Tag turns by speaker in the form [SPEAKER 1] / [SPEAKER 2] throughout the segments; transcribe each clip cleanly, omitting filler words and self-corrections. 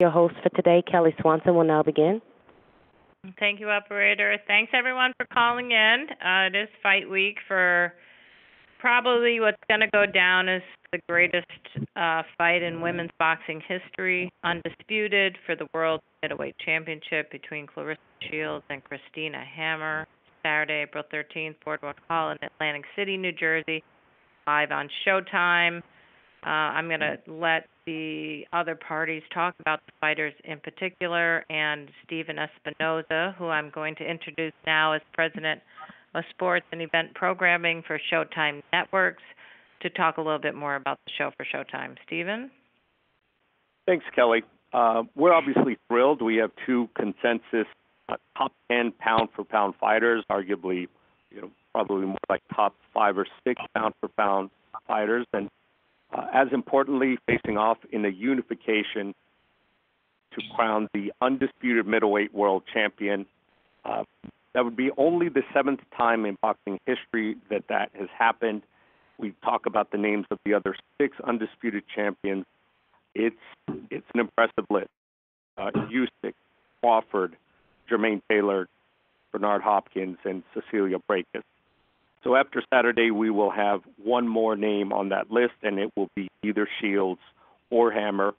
[SPEAKER 1] Your host for today, Kelly Swanson, will now begin.
[SPEAKER 2] Thank you, operator. Thanks, everyone, for calling in. It is fight week for probably what's going to go down as the greatest fight in women's boxing history, undisputed for the World Middleweight Championship between Claressa Shields and Christina Hammer, Saturday, April 13th, Boardwalk Hall in Atlantic City, New Jersey, live on Showtime. I'm going to let the other parties talk about the fighters in particular, and Stephen Espinoza, who I'm going to introduce now as president of sports and event programming for Showtime Networks, to talk a little bit more about the show for Showtime. Stephen?
[SPEAKER 3] Thanks, Kelly. We're obviously thrilled. We have two consensus top 10 pound-for-pound fighters, arguably, probably more like top 5 or 6 pound-for-pound fighters, and as importantly, facing off in a unification to crown the undisputed middleweight world champion. That would be only the 7th time in boxing history that has happened. We talk about the names of the other 6 undisputed champions. It's an impressive list. Usyk, Crawford, Jermaine Taylor, Bernard Hopkins, and Cecilia Brækhus. So after Saturday, we will have one more name on that list, and it will be either Shields or Hammer.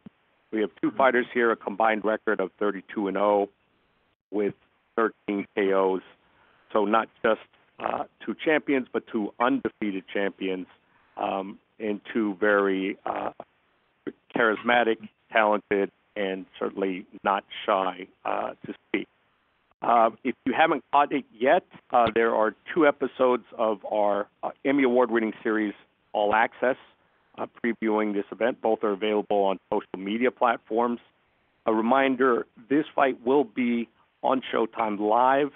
[SPEAKER 3] We have 2 fighters here, a combined record of 32-0 with 13 KOs. So not just 2 champions, but 2 undefeated champions, and 2 very charismatic, talented, and certainly not shy to speak. If you haven't caught it yet, there are 2 episodes of our Emmy Award-winning series, All Access, previewing this event. Both are available on social media platforms. A reminder, this fight will be on Showtime live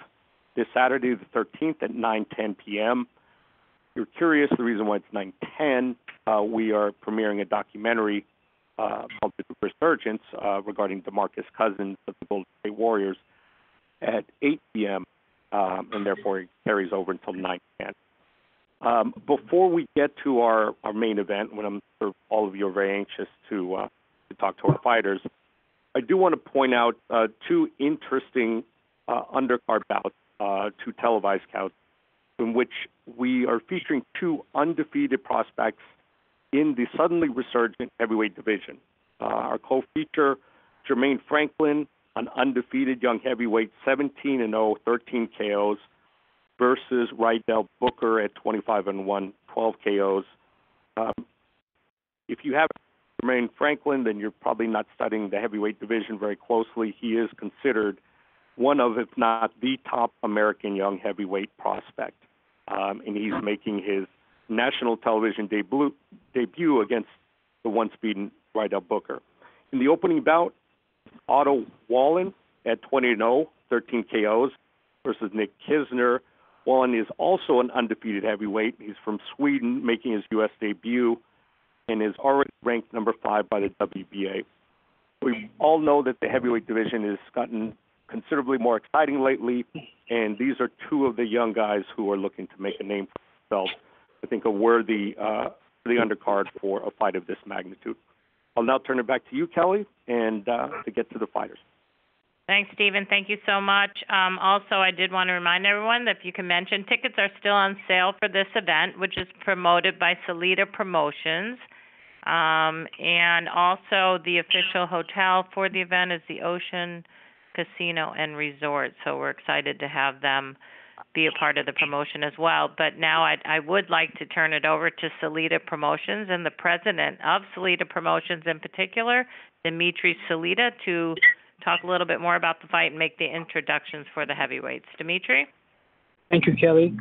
[SPEAKER 3] this Saturday the 13th at 9:10 p.m. If you're curious, the reason why it's 9:10, we are premiering a documentary called The Resurgence regarding DeMarcus Cousins of the Golden State Warriors at 8 p.m., and therefore it carries over until 9:10. Before we get to our main event, when I'm sure all of you are very anxious to talk to our fighters, I do want to point out 2 interesting undercard bouts, 2 televised bouts, in which we are featuring 2 undefeated prospects in the suddenly resurgent heavyweight division. Our co-feature, Jermaine Franklin, an undefeated young heavyweight, 17-0, 13 KOs, versus Rydell Booker at 25-1, 12 KOs. If you have Jermaine Franklin, then you're probably not studying the heavyweight division very closely. He is considered one of, if not the top American young heavyweight prospect, and he's making his national television debut against the once-beaten Rydell Booker. In the opening bout, Otto Wallen at 20-0, 13 KOs, versus Nick Kisner. Wallen is also an undefeated heavyweight. He's from Sweden, making his U.S. debut, and is already ranked number 5 by the WBA. We all know that the heavyweight division has gotten considerably more exciting lately, and these are 2 of the young guys who are looking to make a name for themselves. I think a worthy the undercard for a fight of this magnitude. I'll now turn it back to you, Kelly, and to get to the fighters.
[SPEAKER 2] Thanks, Stephen. Thank you so much. Also, I did want to remind everyone that if you can mention, tickets are still on sale for this event, which is promoted by Salida Promotions. And also the official hotel for the event is the Ocean Casino and Resort. So we're excited to have them be a part of the promotion as well. But now I would like to turn it over to Salida Promotions and the president of Salida Promotions in particular, Dimitri Salida, to talk a little bit more about the fight and make the introductions for the heavyweights. Dimitri?
[SPEAKER 4] Thank you, Kelly.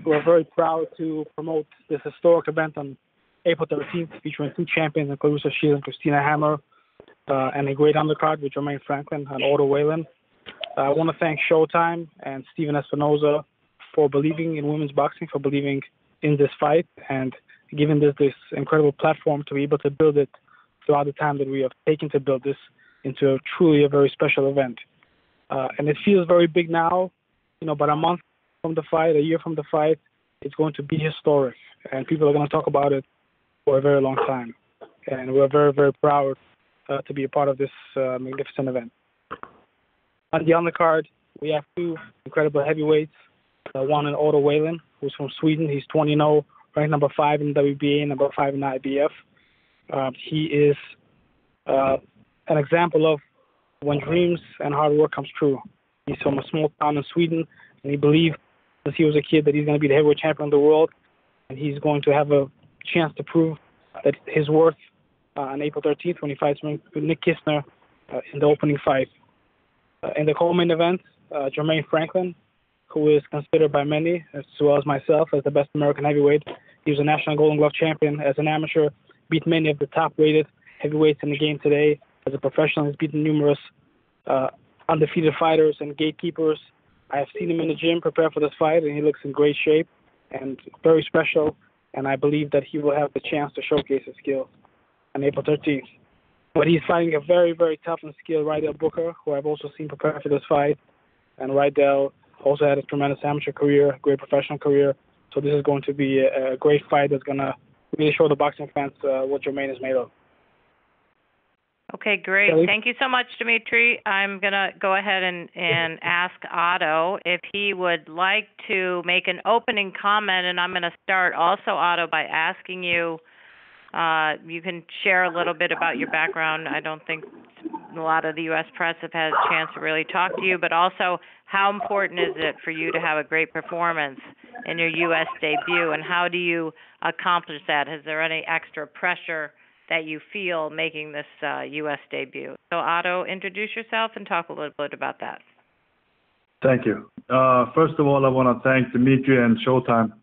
[SPEAKER 4] We're very proud to promote this historic event on April 13th, featuring 2 champions, Claressa Shields and Christina Hammer, and a great undercard with Jermaine Franklin and Otto Wallen. I want to thank Showtime and Stephen Espinoza for believing in women's boxing, for believing in this fight, and giving this incredible platform to be able to build it throughout the time that we have taken to build this into truly a very special event. And it feels very big now, but a month from the fight, a year from the fight, it's going to be historic, and people are going to talk about it for a very long time. And we're very, very proud to be a part of this magnificent event. On the undercard, we have two incredible heavyweights. One in Otto Whalen, who's from Sweden. He's 20-0, ranked number 5 in WBA, number 5 in IBF. He is an example of when dreams and hard work comes true. He's from a small town in Sweden, and he believed since he was a kid that he's going to be the heavyweight champion of the world, and he's going to have a chance to prove that his worth on April 13th when he fights Nick Kistner in the opening fight. In the co-main event, Jermaine Franklin, who is considered by many, as well as myself, as the best American heavyweight. He was a national Golden Glove champion as an amateur, beat many of the top-rated heavyweights in the game today. As a professional, he's beaten numerous undefeated fighters and gatekeepers. I have seen him in the gym prepare for this fight, and he looks in great shape and very special, and I believe that he will have the chance to showcase his skills on April 13th. But he's fighting a very, very tough and skilled Rydell Booker, who I've also seen prepare for this fight, and Rydell also had a tremendous amateur career, great professional career, so this is going to be a great fight that's going to really show the boxing fans what Jermaine is made of.
[SPEAKER 2] Okay, great.
[SPEAKER 4] Kelly?
[SPEAKER 2] Thank you so much, Dimitri. I'm going to go ahead and ask Otto if he would like to make an opening comment, and I'm going to start also, Otto, by asking you, you can share a little bit about your background. I don't think a lot of the U.S. press have had a chance to really talk to you, but also how important is it for you to have a great performance in your U.S. debut, and how do you accomplish that? Is there any extra pressure that you feel making this U.S. debut? So, Otto, introduce yourself and talk a little bit about that.
[SPEAKER 5] Thank you. First of all, I want to thank Dimitri and Showtime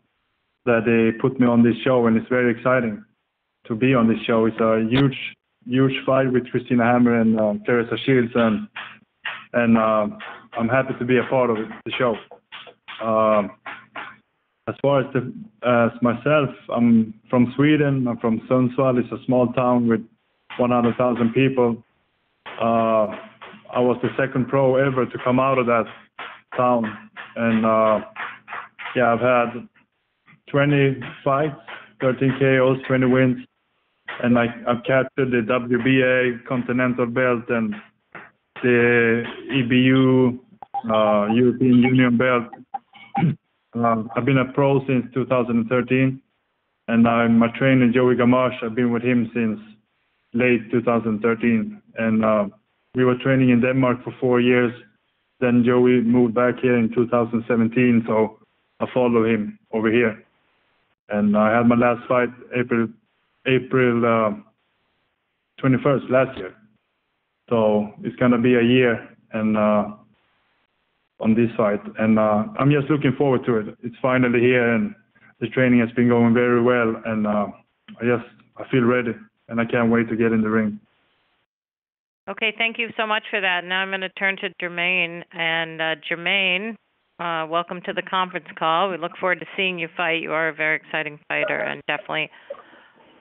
[SPEAKER 5] that they put me on this show, and it's very exciting to be on this show. It's a huge fight with Christina Hammer and Claressa Shields, and I'm happy to be a part of the show. As far as myself, I'm from Sweden. I'm from Sundsvall. It's a small town with 100,000 people. I was the second pro ever to come out of that town, and I've had 20 fights, 13 KOs, 20 wins, and I've captured the WBA Continental Belt and the EBU European Union Belt. I've been a pro since 2013, and my trainer Joey Gamache, I've been with him since late 2013, and we were training in Denmark for 4 years. Then Joey moved back here in 2017, so I followed him over here, and I had my last fight April 21st last year. So it's gonna be a year and on this fight, and I'm just looking forward to it. It's finally here, and the training has been going very well, and I feel ready, and I can't wait to get in the ring.
[SPEAKER 2] Okay, thank you so much for that. Now I'm going to turn to Jermaine, and Jermaine, welcome to the conference call. We look forward to seeing you fight. You are a very exciting fighter and definitely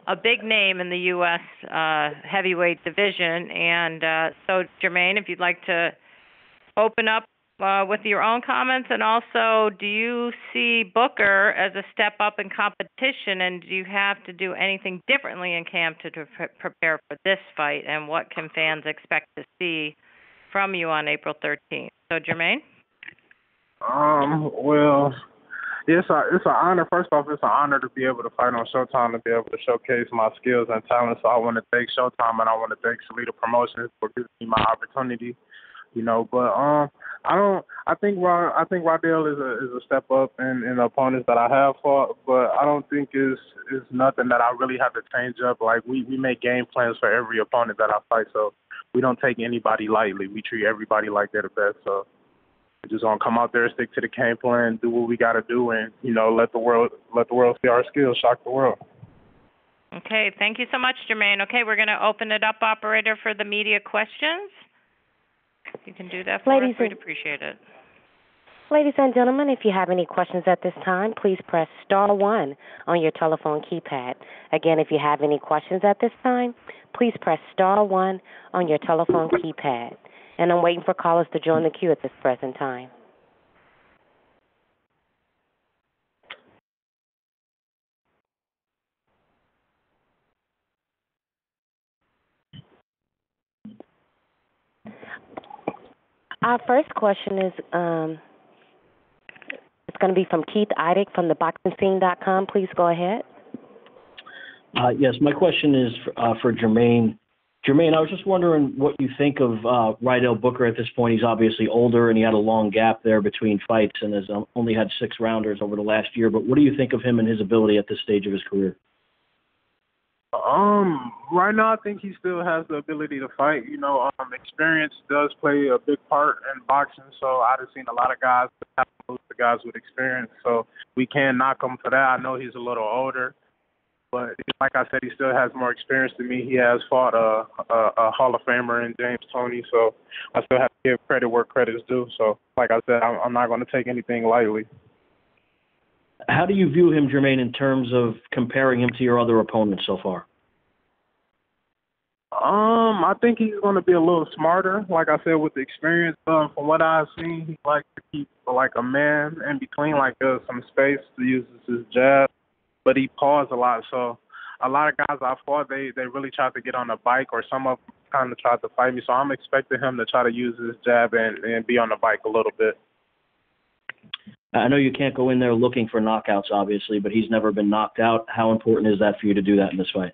[SPEAKER 2] a big name in the U.S. Heavyweight division. And so, Jermaine, if you'd like to open up with your own comments, and also, do you see Booker as a step up in competition, and do you have to do anything differently in camp to prepare for this fight, and what can fans expect to see from you on April 13th? So, Jermaine?
[SPEAKER 6] Well, it's an honor. First off, it's an honor to be able to fight on Showtime, to be able to showcase my skills and talent. So I want to thank Showtime, and I want to thank Salida Promotions for giving me my opportunity. You know, but I think Rydell is a step up in the opponents that I have fought, but I don't think it's nothing that I really have to change up. Like we make game plans for every opponent that I fight, so we don't take anybody lightly. We treat everybody like they're the best. So we're just gonna come out there, stick to the game plan, do what we gotta do, and let the world see our skills, shock the world.
[SPEAKER 2] Okay, thank you so much, Jermaine. Okay, we're gonna open it up, operator, for the media questions. You can do that for us. We'd appreciate it.
[SPEAKER 1] Ladies and gentlemen, if you have any questions at this time, please press *1 on your telephone keypad. Again, if you have any questions at this time, please press *1 on your telephone keypad. And I'm waiting for callers to join the queue at this present time. Our first question is it's going to be from Keith Eidick from theboxingscene.com. Please go ahead.
[SPEAKER 7] Yes, my question is for Jermaine. Jermaine, I was just wondering what you think of Rydell Booker at this point. He's obviously older, and he had a long gap there between fights and has only had 6 rounders over the last year. But what do you think of him and his ability at this stage of his career?
[SPEAKER 6] Right now, I think he still has the ability to fight. Experience does play a big part in boxing. So I've seen a lot of guys, the guys with experience. So we can't knock him for that. I know he's a little older. But like I said, he still has more experience than me. He has fought a Hall of Famer in James Toney, so I still have to give credit where credit's due. So, like I said, I'm not going to take anything lightly.
[SPEAKER 7] How do you view him, Jermaine, in terms of comparing him to your other opponents so far?
[SPEAKER 6] I think he's going to be a little smarter. Like I said, with the experience, from what I've seen, he likes to keep like a man in between, like some space to use his jab. But he paused a lot, so a lot of guys I fought, they really tried to get on the bike, or some of them kind of tried to fight me. So I'm expecting him to try to use his jab and be on the bike a little bit.
[SPEAKER 7] I know you can't go in there looking for knockouts, obviously, but he's never been knocked out. How important is that for you to do that in this fight?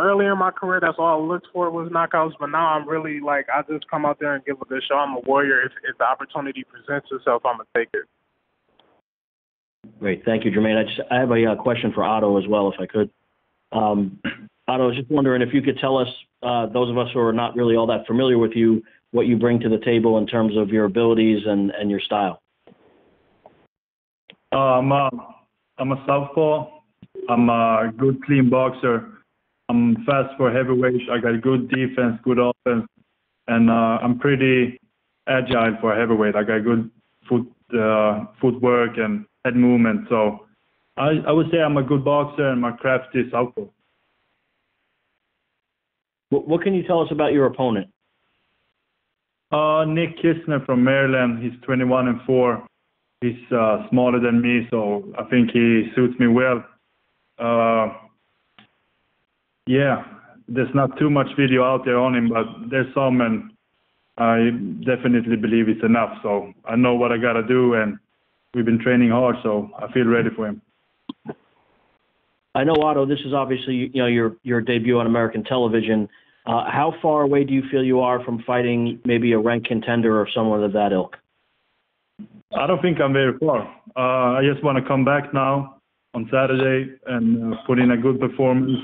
[SPEAKER 6] Earlier in my career, that's all I looked for was knockouts. But now I'm really I just come out there and give a good show. I'm a warrior. If the opportunity presents itself, I'm gonna take it.
[SPEAKER 7] Great. Thank you, Jermaine. I have a question for Otto as well, if I could. Otto, I was just wondering if you could tell us, those of us who are not really all that familiar with you, what you bring to the table in terms of your abilities and your style.
[SPEAKER 5] I'm a southpaw. I'm a good, clean boxer. I'm fast for heavyweight. I got good defense, good offense, and I'm pretty agile for heavyweight. I got good footwork and head movement. So I would say I'm a good boxer, and my craft is southpaw.
[SPEAKER 7] What can you tell us about your opponent?
[SPEAKER 5] Nick Kisner from Maryland. He's 21-4. He's smaller than me, so I think he suits me well. There's not too much video out there on him, but there's some, and I definitely believe it's enough. So I know what I got to do, and we've been training hard, so I feel ready for him.
[SPEAKER 7] I know, Otto, this is obviously your debut on American television. How far away do you feel you are from fighting maybe a ranked contender or someone of that ilk?
[SPEAKER 5] I don't think I'm very far. I just want to come back now on Saturday and put in a good performance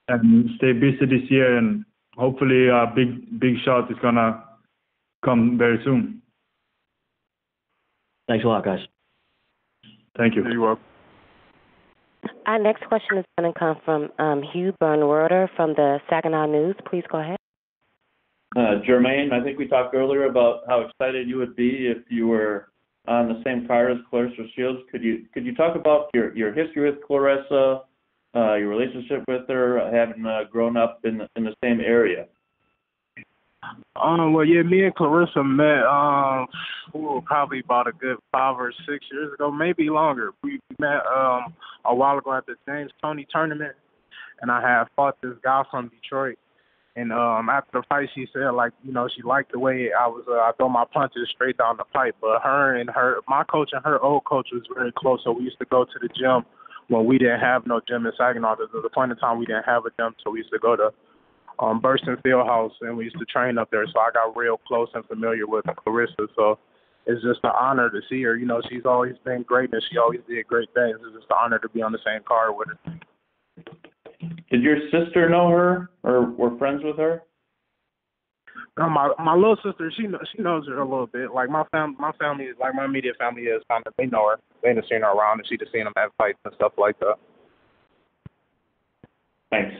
[SPEAKER 5] and stay busy this year, and hopefully a big shot is going to come very soon.
[SPEAKER 7] Thanks a lot, guys.
[SPEAKER 5] Thank you.
[SPEAKER 6] You're welcome.
[SPEAKER 1] Our next question is going to come from Hugh Bernroeder from the Saginaw News. Please go ahead.
[SPEAKER 8] Jermaine, I think we talked earlier about how excited you would be if you were on the same card as Claressa Shields. Could you talk about your history with Claressa, your relationship with her, having grown up in the same area?
[SPEAKER 6] Me and Claressa met probably about a good 5 or 6 years ago, maybe longer. We met a while ago at the James Toney tournament, and I had fought this guy from Detroit. And after the fight, she said, she liked the way I throw my punches straight down the pipe. But my coach and her old coach was very close, so we used to go to the gym when we didn't have no gym in Saginaw. There was a point in time we didn't have a gym, so we used to go to Burston Fieldhouse, and we used to train up there. So I got real close and familiar with Claressa. So it's just an honor to see her. She's always been great, and she always did great things. It's just an honor to be on the same card with her.
[SPEAKER 8] Did your sister know her or were friends with her?
[SPEAKER 6] No, my little sister, she knows her a little bit. Like my family, like my immediate family is kind of, they know her. They done seen her around, and she just seen them at fights and stuff like that.
[SPEAKER 8] Thanks.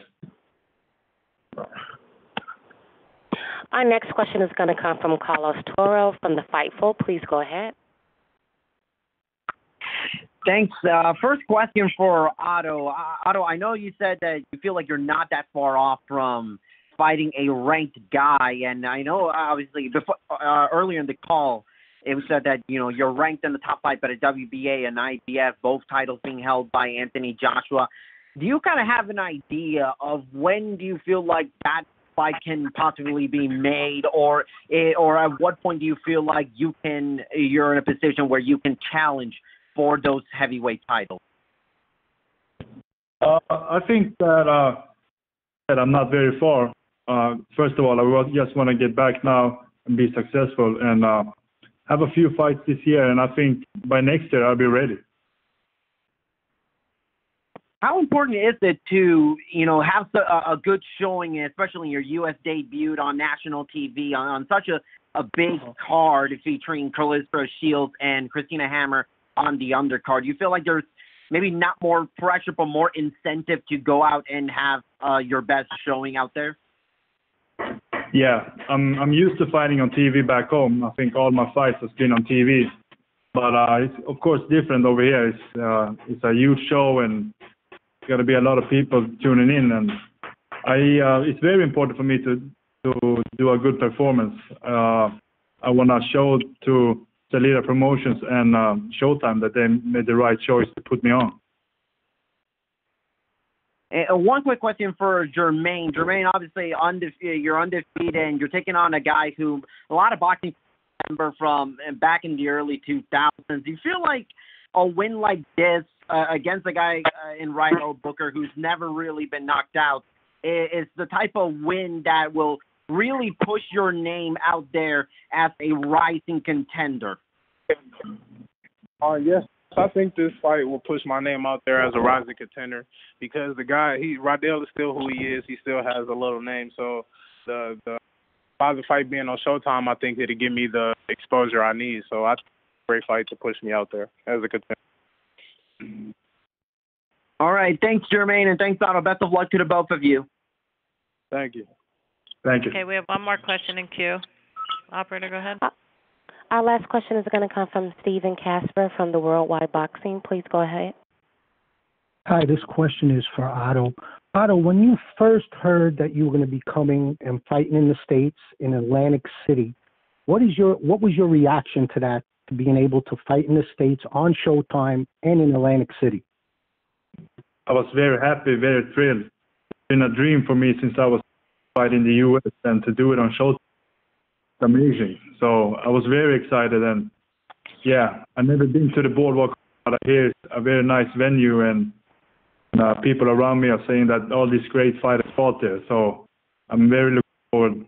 [SPEAKER 1] Our next question is going to come from Carlos Toro from The Fightful. Please go ahead.
[SPEAKER 9] Thanks. First question for Otto. Otto, I know you said that you feel like you're not that far off from fighting a ranked guy, and I know obviously before, earlier in the call it was said that you're ranked in the top 5 at a WBA and IBF, both titles being held by Anthony Joshua. Do you kind of have an idea of when do you feel like that fight can possibly be made, or at what point do you feel like you're in a position where you can challenge for those heavyweight titles?
[SPEAKER 5] I think that I'm not very far. First of all, just want to get back now and be successful and have a few fights this year, and I think by next year I'll be ready.
[SPEAKER 9] How important is it to, have a good showing, especially in your U.S. debut on national TV on such a big card featuring Claressa Shields and Christina Hammer on the undercard? You feel like there's maybe not more pressure, but more incentive to go out and have your best showing out there?
[SPEAKER 5] Yeah, I'm used to fighting on TV back home. I think all my fights has been on TV, but it's of course different over here. It's a huge show and got to be a lot of people tuning in, and it's very important for me to do a good performance. I want to show to Salida Promotions and Showtime that they made the right choice to put me on.
[SPEAKER 9] One quick question for Jermaine. Jermaine, obviously you're undefeated, and you're taking on a guy who a lot of boxing remember from back in the early 2000s. Do you feel like a win like this against a guy in Rydell Booker who's never really been knocked out is the type of win that will really push your name out there as a rising contender?
[SPEAKER 6] Yes, I think this fight will push my name out there as a rising contender because the guy, Rydell is still who he is. He still has a little name. So by the fight being on Showtime, I think it'll give me the exposure I need. So I think it's a great fight to push me out there as a contender.
[SPEAKER 9] All right. Thanks, Jermaine, and thanks, Otto. Best of luck to the both of you.
[SPEAKER 6] Thank you.
[SPEAKER 5] Thank you.
[SPEAKER 2] Okay, we have one more question in queue. Operator, go ahead.
[SPEAKER 1] Our last question is going to come from Stephen Casper from the Worldwide Boxing. Please go ahead.
[SPEAKER 10] Hi, this question is for Otto. Otto, when you first heard that you were going to be coming and fighting in the States in Atlantic City, what was your reaction to that, to being able to fight in the States on Showtime and in Atlantic City?
[SPEAKER 5] I was very happy, very thrilled. It's been a dream for me since I was fighting in the U.S. and to do it on Showtime. It's amazing. So I was very excited, and yeah, I've never been to the boardwalk, but here it's a very nice venue, and people around me are saying that all these great fighters fought there. So I'm very looking forward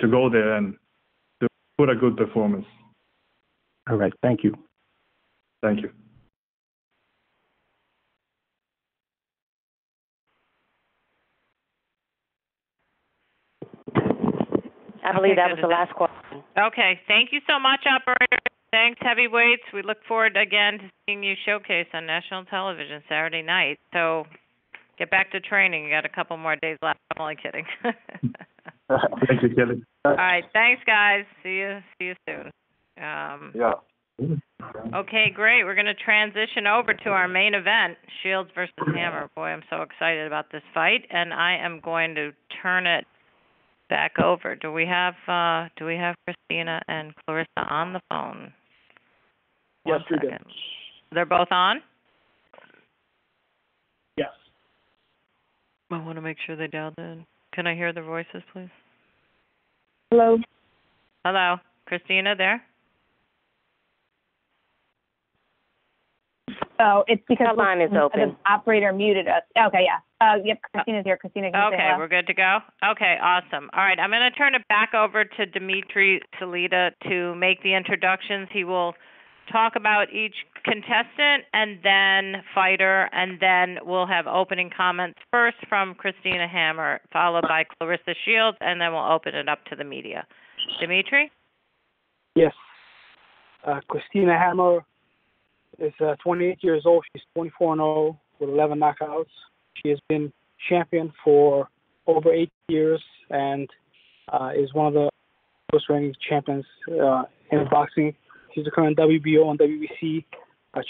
[SPEAKER 5] to go there and to put a good performance.
[SPEAKER 10] All right. Thank you.
[SPEAKER 5] Thank you.
[SPEAKER 1] I believe that was the last question.
[SPEAKER 2] Okay, thank you so much, operator. Thanks, heavyweights. We look forward again to seeing you showcase on national television Saturday night. So get back to training. You got a couple more days left. I'm only kidding.
[SPEAKER 5] Thank you, Kelly.
[SPEAKER 2] All right, thanks, guys. See you soon.
[SPEAKER 6] Yeah.
[SPEAKER 2] Okay, great. We're going to transition over to our main event, Shields versus Hammer. Boy, I'm so excited about this fight, and I am going to turn it back over. Do we have Christina and Claressa on the phone?
[SPEAKER 4] Yes, we do.
[SPEAKER 2] They're both on?
[SPEAKER 4] Yes.
[SPEAKER 2] I want to make sure they dialed in. Can I hear their voices, please?
[SPEAKER 11] Hello.
[SPEAKER 2] Hello. Christina, there?
[SPEAKER 11] Oh, it's because
[SPEAKER 1] the line is open.
[SPEAKER 11] The operator muted us. Okay, yeah. Yep, Christina's here. Christina, can you say hello?
[SPEAKER 2] Okay, we're good to go? Okay, awesome. All right, I'm going to turn it back over to Dimitri Salida to make the introductions. He will talk about each contestant and then fighter, and then we'll have opening comments first from Christina Hammer, followed by Claressa Shields, and then we'll open it up to the media. Dimitri?
[SPEAKER 4] Yes. Christina Hammer is 28 years old. She's 24-0 with 11 knockouts. She has been champion for over 8 years and is one of the first-ranking champions in boxing. She's the current WBO and WBC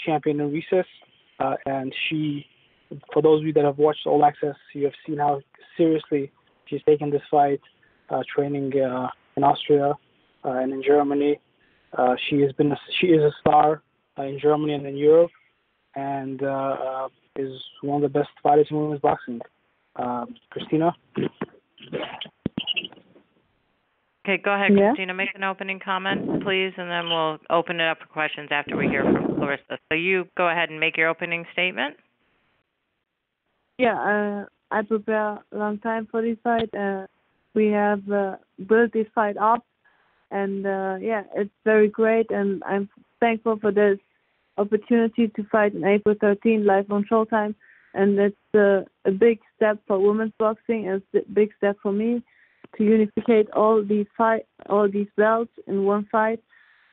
[SPEAKER 4] champion in recess. And she, for those of you that have watched All Access, you have seen how seriously she's taken this fight, training in Austria and in Germany. She is a star in Germany and in Europe, and is one of the best fighters in women's boxing. Christina?
[SPEAKER 2] Okay, go ahead,
[SPEAKER 11] Yeah.
[SPEAKER 2] Christina. Make an opening comment, please, and then we'll open it up for questions after we hear from Claressa. So you go ahead and make your opening statement.
[SPEAKER 12] Yeah, I prepare a long time for this fight. We have built this fight up, and yeah, it's very great, and I'm thankful for this opportunity to fight on April 13th live on Showtime. And it's a big step for women's boxing, and it's a big step for me to unificate all these belts in one fight.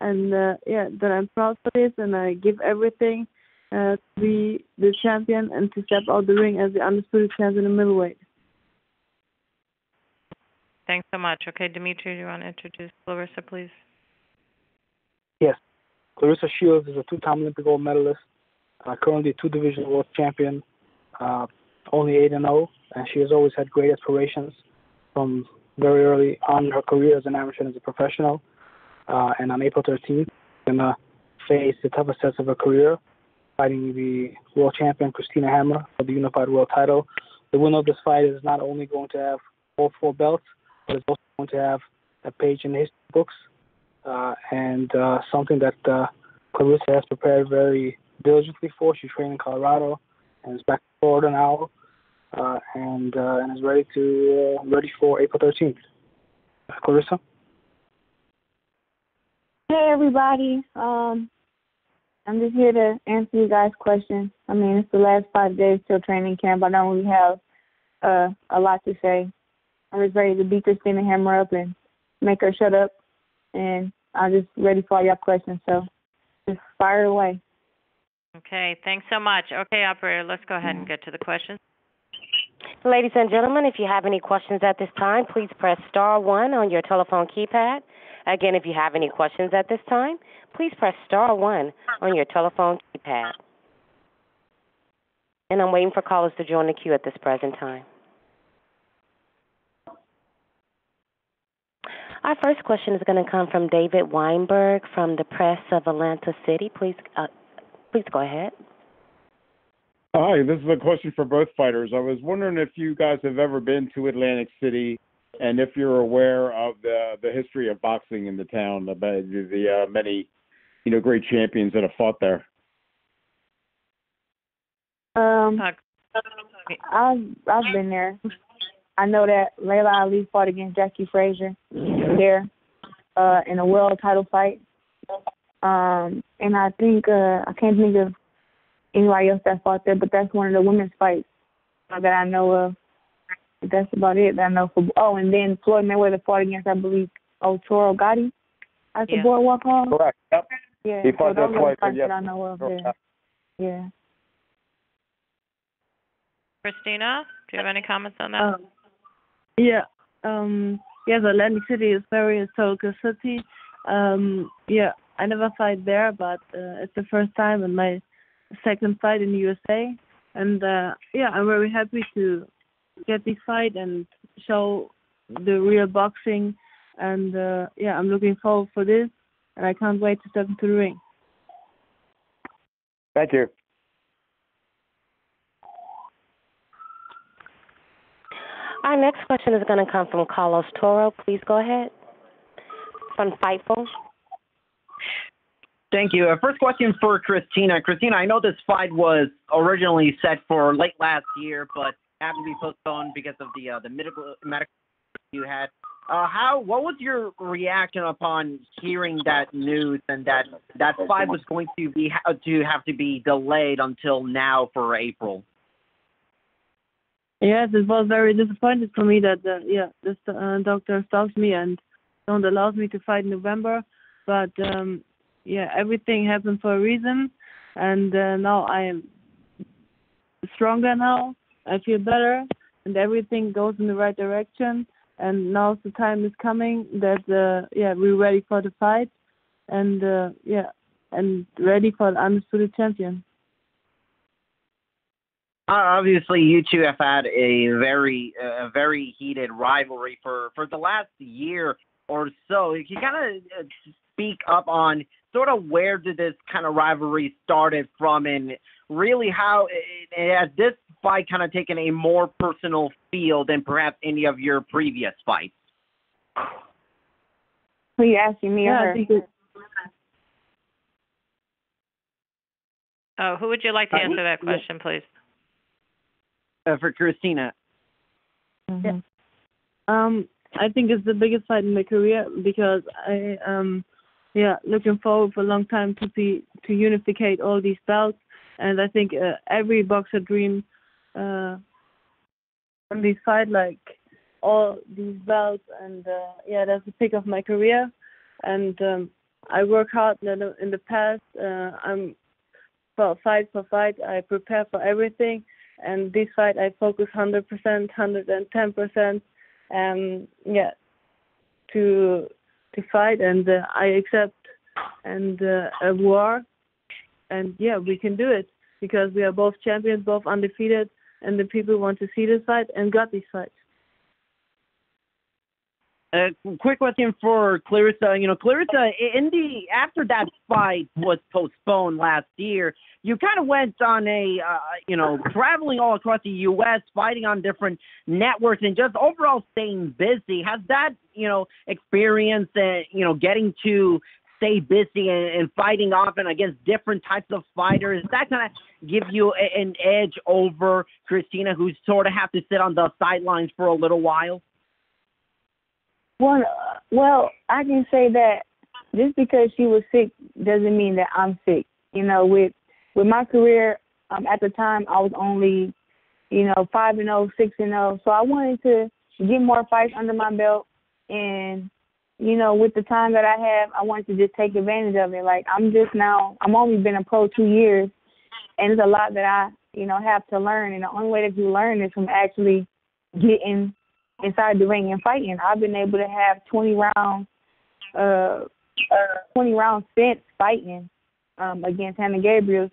[SPEAKER 12] And yeah, that I'm proud for this, and I give everything to be the champion and to step out the ring as the undisputed champion in middleweight.
[SPEAKER 2] Thanks so much. Okay, Dimitri, do you want to introduce Claressa, please?
[SPEAKER 4] Yes. Claressa Shields is a two-time Olympic gold medalist, currently two-division world champion, only 8-0, and she has always had great aspirations from very early on in her career as an amateur and as a professional. And on April 13th, she's going to face the toughest test of her career, fighting the world champion Christina Hammer for the unified world title. The winner of this fight is not only going to have all 4 belts, but it's also going to have a page in the history books, and something that Claressa has prepared very diligently for. She trained in Colorado and is back in Florida now, and is ready for April 13th. Claressa?
[SPEAKER 11] Hey, everybody. I'm just here to answer you guys' questions. I mean, it's the last 5 days till training camp. I don't really have a lot to say. I'm just ready to beat Christina Hammer up and make her shut up, and I'm just ready for all your questions. So just fire away.
[SPEAKER 2] Okay, thanks so much. Okay, operator, let's go ahead and get to the questions.
[SPEAKER 1] Ladies and gentlemen, if you have any questions at this time, please press star 1 on your telephone keypad. Again, if you have any questions at this time, please press star 1 on your telephone keypad. And I'm waiting for callers to join the queue at this present time. Our first question is going to come from David Weinberg from the Press of Atlantic City. Please go ahead.
[SPEAKER 13] Hi, this is a question for both fighters. I was wondering if you guys have ever been to Atlantic City, and if you're aware of the history of boxing in the town, about the many, great champions that have fought there.
[SPEAKER 11] I've been there. I know that Layla Ali fought against Jackie Frazier there in a world title fight. And I think I can't think of anybody else that fought there, but that's one of the women's fights that I know of. That's about it that I know for. Oh, and then Floyd Mayweather fought against, I believe, Toro Gotti at the Boardwalk Hall.
[SPEAKER 13] Correct. Yep.
[SPEAKER 11] Yeah.
[SPEAKER 13] He fought
[SPEAKER 11] so
[SPEAKER 13] there twice.
[SPEAKER 11] Fights that I know of there. Yeah.
[SPEAKER 2] Christina, do you have any comments on that?
[SPEAKER 12] Yeah. Yes, Atlantic City is very historical city. Yeah, I never fight there, but it's the first time and my second fight in the USA. And yeah, I'm very happy to get this fight and show the real boxing. And yeah, I'm looking forward for this, and I can't wait to step into the ring.
[SPEAKER 13] Thank you.
[SPEAKER 1] Our next question is going to come from Carlos Toro. Please go ahead. From Fightful.
[SPEAKER 9] Thank you. First question for Christina. Christina, I know this fight was originally set for late last year, but had to be postponed because of the medical you had. What was your reaction upon hearing that news and that fight was going to have to be delayed until now for April?
[SPEAKER 12] Yes, it was very disappointing for me that this doctor stops me and don't allow me to fight in November. But yeah, everything happened for a reason, and now I am stronger now. I feel better, and everything goes in the right direction. And now the time is coming that we're ready for the fight, and and ready for the undisputed champion.
[SPEAKER 9] Obviously, you two have had a very heated rivalry for the last year or so. Can you kind of speak up on sort of where did this kind of rivalry started from, and really how has this fight kind of taken a more personal feel than perhaps any of your previous fights?
[SPEAKER 11] Who you asking, me or her?
[SPEAKER 2] Oh, who would you like to answer that question, please?
[SPEAKER 9] For Christina.
[SPEAKER 12] Yeah. I think it's the biggest fight in my career because I looking forward for a long time to unificate all these belts, and I think every boxer dream on this fight, like all these belts, and that's the peak of my career, and I work hard in the past. I'm fight for fight. I prepare for everything, and this fight I focus 100%, 110%. To fight, and I accept a war, and we can do it because we are both champions, both undefeated, and the people want to see this fight and got this fight.
[SPEAKER 9] Quick question for Claressa. Claressa, after that fight was postponed last year, you kind of went on a, traveling all across the U.S., fighting on different networks, and just overall staying busy. Has that, experience, getting to stay busy and fighting often against different types of fighters, does that kind of give you an edge over Christina, who sort of have to sit on the sidelines for a little while?
[SPEAKER 11] Well, I can say that just because she was sick doesn't mean that I'm sick. With my career, at the time I was only, 5-0, 6-0. So I wanted to get more fights under my belt, and with the time that I have, I wanted to just take advantage of it. Like I'm only been a pro 2 years, and there's a lot that I, have to learn, and the only way that you learn is from actually getting inside the ring and fighting. I've been able to have 20 rounds spent fighting against Hannah Gabriel.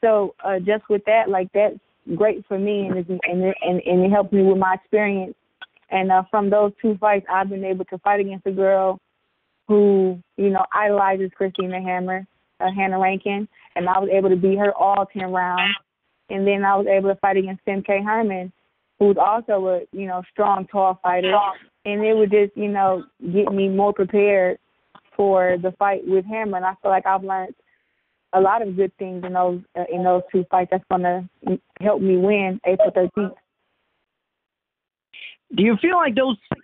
[SPEAKER 11] So just with that, that's great for me, and it helps me with my experience. And from those 2 fights, I've been able to fight against a girl who, idolizes Hannah Rankin, and I was able to beat her all 10 rounds. And then I was able to fight against Kim K. Herman, who's also a, strong, tall fighter. And it would just, get me more prepared for the fight with Hammer. And I feel like I've learned a lot of good things in those 2 fights that's going to help me win April 13th.
[SPEAKER 9] Do you feel like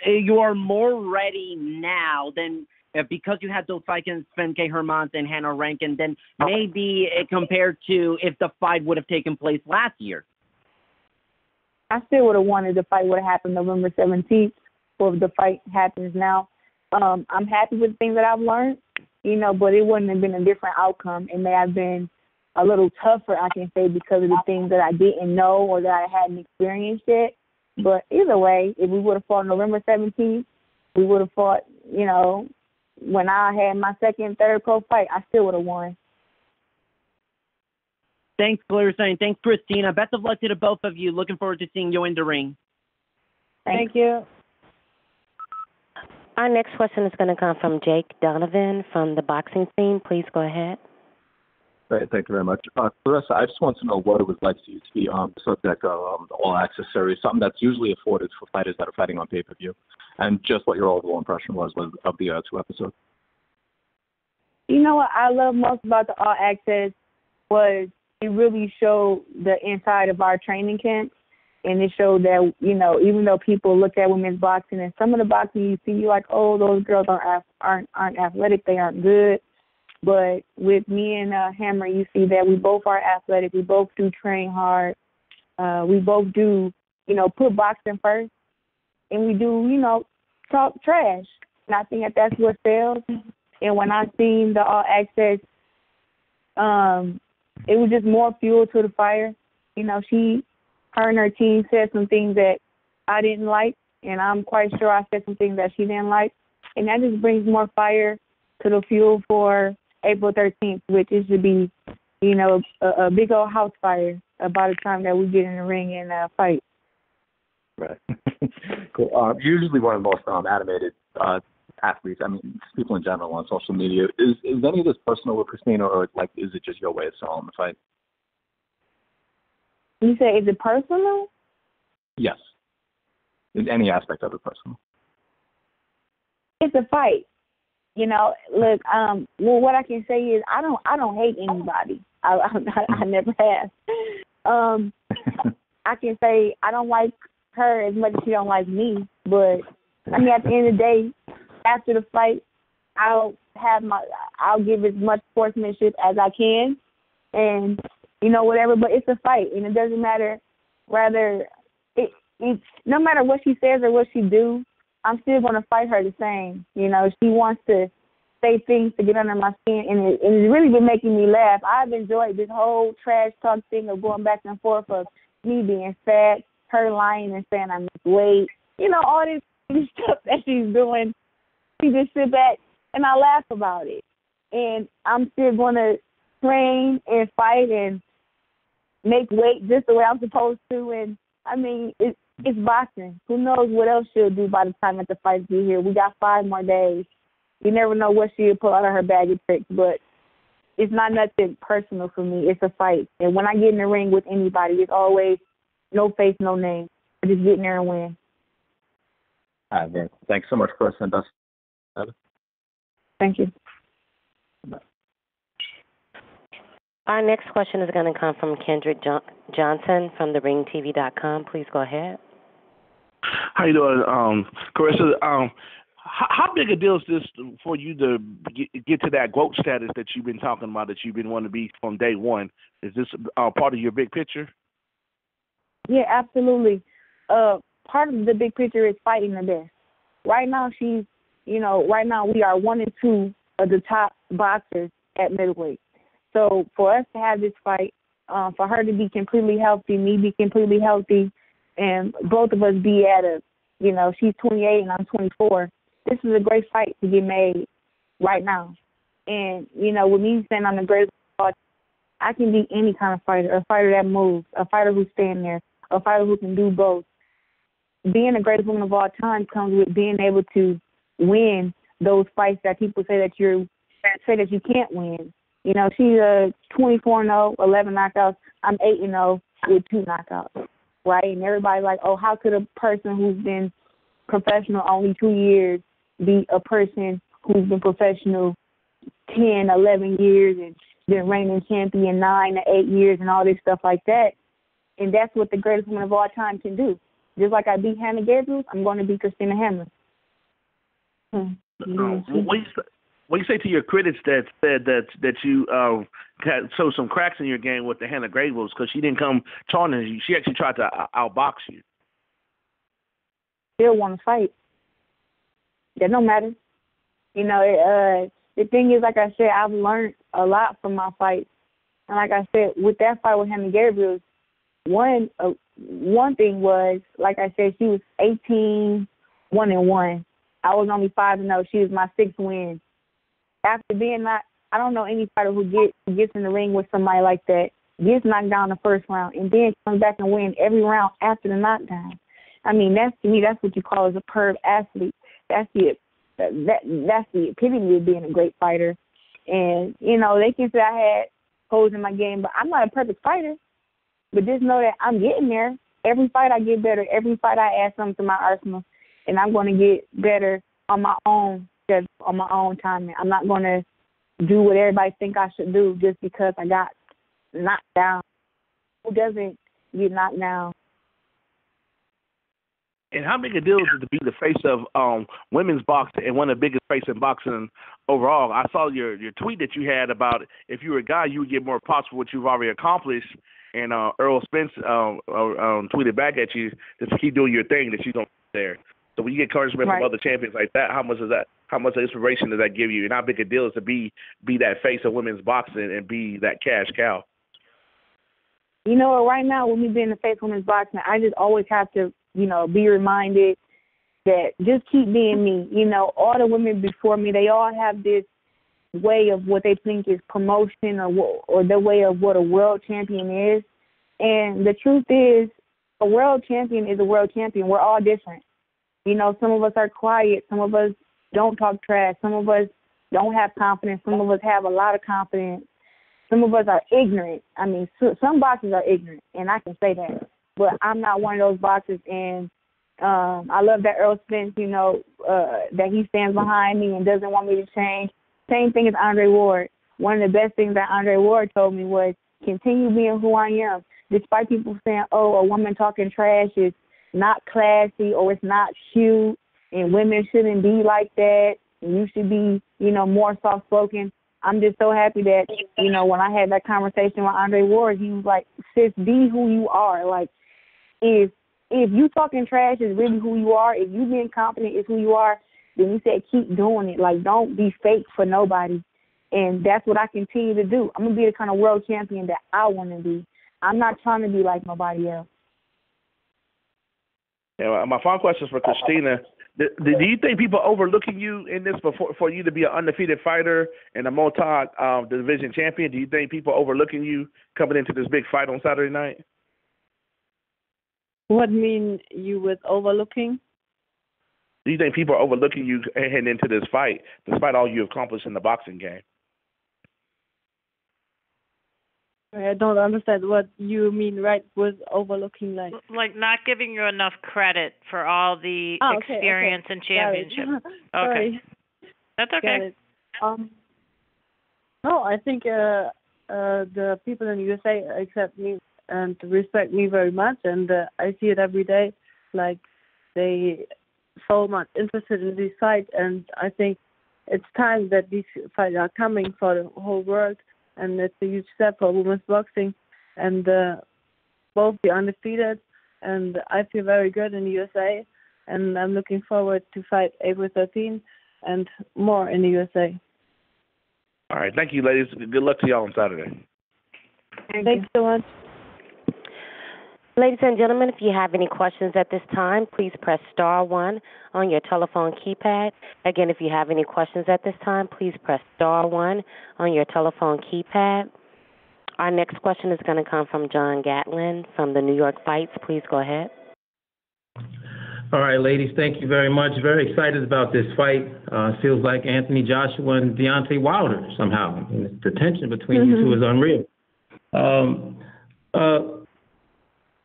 [SPEAKER 9] you are more ready now than because you had those fights against Femke Hermans and Hannah Rankin than maybe compared to if the fight would have taken place last year?
[SPEAKER 11] I still would have wanted the fight would have happened November 17th, or if the fight happens now. I'm happy with the things that I've learned, but it wouldn't have been a different outcome. It may have been a little tougher, I can say, because of the things that I didn't know or that I hadn't experienced yet. But either way, if we would have fought November 17th, we would have fought, when I had my second, third pro fight, I still would have won.
[SPEAKER 9] Thanks, Claressa, and thanks, Christina. Best of luck to the both of you. Looking forward to seeing you in the ring.
[SPEAKER 11] Thank
[SPEAKER 12] you.
[SPEAKER 1] Our next question is going to come from Jake Donovan from the boxing scene. Please go ahead.
[SPEAKER 14] Great, thank you very much. Claressa, I just want to know what it was like for you to be the subject of the All Access Series, something that's usually afforded for fighters that are fighting on pay-per-view, and just what your overall impression was of the 2 episodes.
[SPEAKER 11] What I love most about the All Access was it really showed the inside of our training camps, and it showed that, even though people look at women's boxing and some of the boxing you see, you're like, oh, those girls aren't athletic, they aren't good. But with me and Hammer, you see that we both are athletic. We both do train hard. We both do, put boxing first. And we do, talk trash. And I think that's what sells. And when I seen the All Access, it was just more fuel to the fire. Her and her team said some things that I didn't like. And I'm quite sure I said some things that she didn't like. And that just brings more fire to the fuel for April 13th, which is to be, a big old house fire by the time that we get in the ring and fight.
[SPEAKER 14] Right. Cool. Usually one of the most animated athletes, people in general on social media. Is any of this personal with Christina, or is it just your way of selling the fight?
[SPEAKER 11] You say, is it personal?
[SPEAKER 14] Yes. Is any aspect of it personal?
[SPEAKER 11] It's a fight. Look, well, what I can say is I don't hate anybody. I never have. I can say I don't like her as much as she don't like me, but I mean, at the end of the day, after the fight, I'll give as much sportsmanship as I can, and whatever. But it's a fight, and it doesn't matter. Rather, it's no matter what she says or what she do, I'm still going to fight her the same. She wants to say things to get under my skin, and it's really been making me laugh. I've enjoyed this whole trash talk thing of going back and forth of me being fat, her lying and saying I miss weight. All this stuff that she's doing. She just sit back and I laugh about it. And I'm still going to train and fight and make weight just the way I'm supposed to. And, I mean, it's boxing. Who knows what else she'll do by the time that the fights get here. We got 5 more days. You never know what she'll pull out of her bag of tricks. But it's not nothing personal for me. It's a fight. And when I get in the ring with anybody, it's always no face, no name. I just get in there and win.
[SPEAKER 14] All right, man. Thanks so much, Chris, and best.
[SPEAKER 11] Thank you.
[SPEAKER 1] Our next question is going to come from Kendrick Johnson from theringtv.com. Please go ahead.
[SPEAKER 15] How you doing, Claressa? How big a deal is this for you to get to that GOAT status that you've been talking about, that you've been wanting to be from day one? Is this part of your big picture?
[SPEAKER 11] Yeah, absolutely. Part of the big picture is fighting the best. Right now, right now we are 1 and 2 of the top boxers at middleweight. So for us to have this fight, for her to be completely healthy, me be completely healthy, and both of us be at she's 28 and I'm 24, this is a great fight to get made right now. And, with me saying I'm the greatest fighter, I can be any kind of fighter, a fighter that moves, a fighter who stands there, a fighter who can do both. Being the greatest woman of all time comes with being able to win those fights that people say that you can't win. She's 24-0, 11 knockouts. I'm 8-0 with 2 knockouts, right? And everybody's like, oh, how could a person who's been professional only 2 years be a person who's been professional 10, 11 years and been reigning champion 9 to 8 years and all this stuff like that? And that's what the greatest woman of all time can do. Just like I beat Hannah Gabriel, I'm going to beat Christina Hammer.
[SPEAKER 15] What do you say to your critics that said that you showed some cracks in your game with the Hannah Gabriels because she didn't come taunting you? She actually tried to outbox you.
[SPEAKER 11] Still want to fight. That don't matter. The thing is, like I said, I've learned a lot from my fights. And like I said, with that fight with Hannah Gabriel, one thing was, like I said, she was 18, 1-1. I was only 5-0. She was my 6th win. After being I don't know any fighter who gets in the ring with somebody like that, gets knocked down the first round, and then comes back and win every round after the knockdown. I mean, that's what you call as a superb athlete. That's the epitome of being a great fighter. And they can say I had holes in my game, but I'm not a perfect fighter. But just know that I'm getting there. Every fight I get better. Every fight I add something to my arsenal, and I'm going to get better on my own time. I'm not going to do what everybody think I should do just because I got knocked down. Who doesn't get knocked down?
[SPEAKER 15] And how big a deal is it to be the face of women's boxing and one of the biggest faces in boxing overall? I saw your tweet that you had about if you were a guy, you would get more props for what you've already accomplished. And Earl Spence tweeted back at you just to keep doing your thing, that you don't there. So when you get encouragement from other champions like that, how much inspiration does that give you? And how big a deal is to be that face of women's boxing and be that cash cow?
[SPEAKER 11] Right now, with me being the face of women's boxing, I just always have to, be reminded that just keep being me. All the women before me, they all have this way of what they think is promotion or their way of what a world champion is. And the truth is, a world champion is a world champion. We're all different. Some of us are quiet. Some of us don't talk trash. Some of us don't have confidence. Some of us have a lot of confidence. Some of us are ignorant. I mean, some boxers are ignorant, and I can say that. But I'm not one of those boxers, and I love that Earl Spence, that he stands behind me and doesn't want me to change. Same thing as Andre Ward. One of the best things that Andre Ward told me was continue being who I am. Despite people saying, oh, a woman talking trash is not classy or it's not cute and women shouldn't be like that and you should be, more soft-spoken. I'm just so happy that, when I had that conversation with Andre Ward, he was like, sis, be who you are. Like, if you talking trash is really who you are, if you being confident is who you are, then he said keep doing it. Like, don't be fake for nobody. And that's what I continue to do. I'm going to be the kind of world champion that I want to be. I'm not trying to be like nobody else.
[SPEAKER 15] Yeah, my final question is for Christina. Do you think people are overlooking you in this for you to be an undefeated fighter and a multi-division champion? Do you think people are overlooking you coming into this big fight on Saturday night?
[SPEAKER 12] What mean you with overlooking?
[SPEAKER 15] Do you think people are overlooking you heading into this fight, despite all you accomplished in the boxing game?
[SPEAKER 12] I don't understand what you mean, right, with overlooking, like
[SPEAKER 2] not giving you enough credit for all the experience and championship.
[SPEAKER 12] Sorry.
[SPEAKER 2] That's okay.
[SPEAKER 12] Got it. No, I think the people in the USA accept me and respect me very much, and I see it every day. Like, they so much interested in these fights, and I think it's time that these fights are coming for the whole world. And it's a huge step for women's boxing, and both be undefeated. And I feel very good in the USA, and I'm looking forward to fight April 13th and more in the USA.
[SPEAKER 15] All right, thank you, ladies. Good luck to y'all on Saturday.
[SPEAKER 12] Thanks so much.
[SPEAKER 1] Ladies and gentlemen, if you have any questions at this time, please press *1 on your telephone keypad. Again, if you have any questions at this time, please press *1 on your telephone keypad. Our next question is going to come from John Gatlin from the New York Fights. Please go ahead.
[SPEAKER 16] All right, ladies, thank you very much. Very excited about this fight. Feels like Anthony Joshua and Deontay Wilder somehow. And the tension between you two is unreal.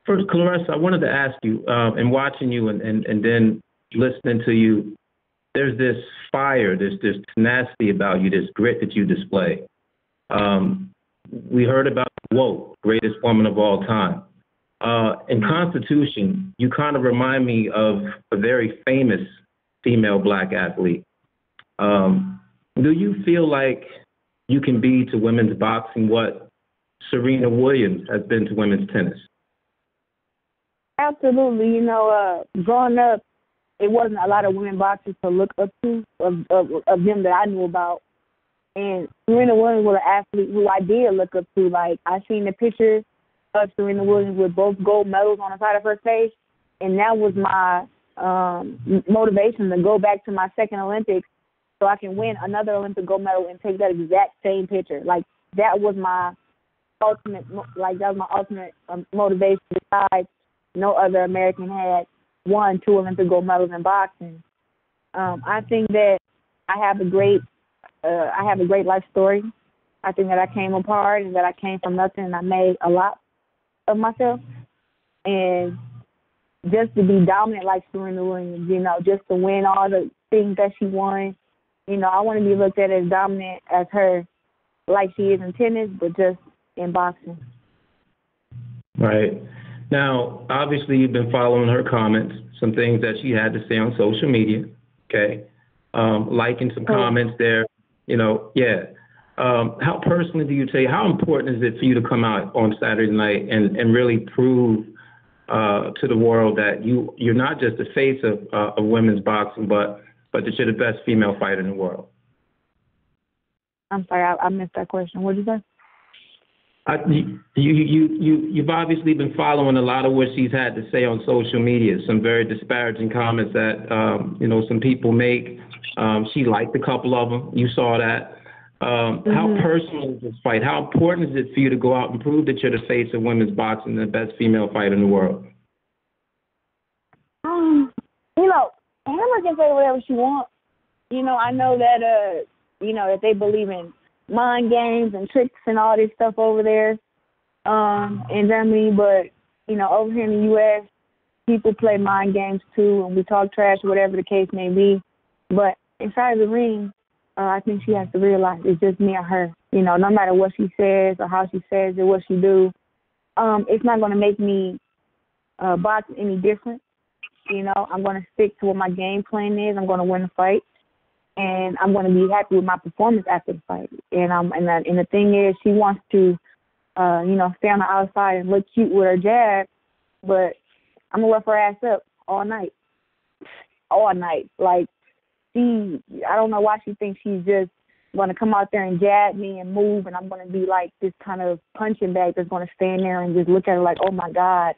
[SPEAKER 16] First, Claressa, I wanted to ask you, in watching you and then listening to you, there's this fire, this tenacity about you, this grit that you display. We heard about Woke, greatest woman of all time. In Constitution, you kind of remind me of a very famous female black athlete. Do you feel like you can be to women's boxing what Serena Williams has been to women's tennis?
[SPEAKER 11] Absolutely. Growing up, it wasn't a lot of women boxers to look up to of them that I knew about. And Serena Williams was an athlete who I did look up to. Like, I seen the pictures of Serena Williams with both gold medals on the side of her face, and that was my motivation to go back to my second Olympics so I can win another Olympic gold medal and take that exact same picture. Like, that was my ultimate, motivation. Besides, no other American had won 2 Olympic gold medals in boxing. I think that I have a great life story. I think that I came apart and that I came from nothing and I made a lot of myself. And just to be dominant like Serena Williams, just to win all the things that she won, I want to be looked at as dominant as her, like she is in tennis, but just in boxing.
[SPEAKER 16] Right. Now, obviously, you've been following her comments, some things that she had to say on social media, okay? Liking some comments there, how personally do you take, how important is it for you to come out on Saturday night and really prove to the world that you're not just the face of women's boxing, but that you're the best female fighter in the world?
[SPEAKER 11] I'm sorry, I missed that question. What did you say?
[SPEAKER 16] You've obviously been following a lot of what she's had to say on social media, some very disparaging comments that, some people make. She liked a couple of them. You saw that. How personal is this fight? How important is it for you to go out and prove that you're the face of women's boxing and the best female fighter in the world?
[SPEAKER 11] Hammer can say whatever she wants. I know that, that they believe in mind games and tricks and all this stuff over there in Germany, but over here in the U.S., people play mind games too, and we talk trash, whatever the case may be. But inside the ring, I think she has to realize it's just me or her. You know, no matter what she says or how she says it, what she do, it's not going to make me box any different. You know, I'm going to stick to what my game plan is. I'm going to win the fight, and I'm going to be happy with my performance after the fight. And the thing is, she wants to, stay on the outside and look cute with her jab, but I'm gonna rough her ass up all night. Like, I don't know why she thinks she's just gonna come out there and jab me and move, and I'm gonna be like this kind of punching bag that's gonna stand there and just look at her like, oh my God.